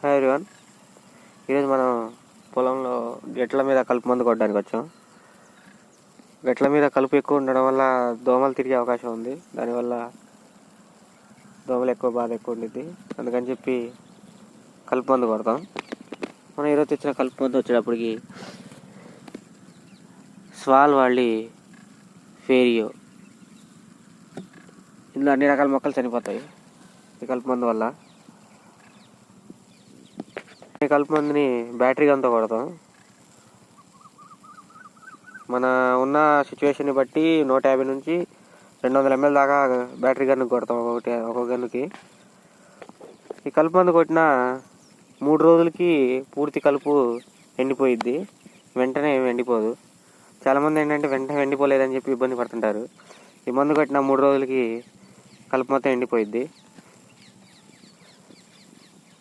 Hi everyone. ఈరోజు మనం పొలంలో గెట్ల మీద కలుపు మందు కొట్టడానికి వచ్చాం. గెట్ల మీద కలుపు ఎక్కువ ఉండడం వల్ల దోమలు తిరిగే అవకాశం ఉంది. దానివల్ల దోమలు బాధ ఎక్కువ ఉండిద్ది. అందుకని చెప్పి కలుపు మందు కొడతాం. మనం ఈరోజు తెచ్చిన కలుపు మందు వచ్చేటప్పటికి స్వాల్ వాళ్ళి ఫేరియో. ఇందులో అన్ని రకాల మొక్కలు చనిపోతాయి ఈ కలుపు మందు వల్ల. ఈ కలుపు మందుని బ్యాటరీ గన్తో కొడతాం. మన ఉన్న సిచ్యువేషన్ని బట్టి 150 నుంచి 200 ml దాకా బ్యాటరీ గన్ను కొడతాం ఒక్కొక్క గన్నుకి. ఈ కలుపు మందు కొట్టిన 3 రోజులకి పూర్తి కలుపు ఎండిపోయిద్ది. వెంటనే ఏమి ఎండిపోదు. చాలామంది ఏంటంటే వెంటనే ఎండిపోలేదని చెప్పి ఇబ్బంది పడుతుంటారు. ఈ మందు కొట్టిన 3 రోజులకి కలుపు మొత్తం ఎండిపోయిద్ది.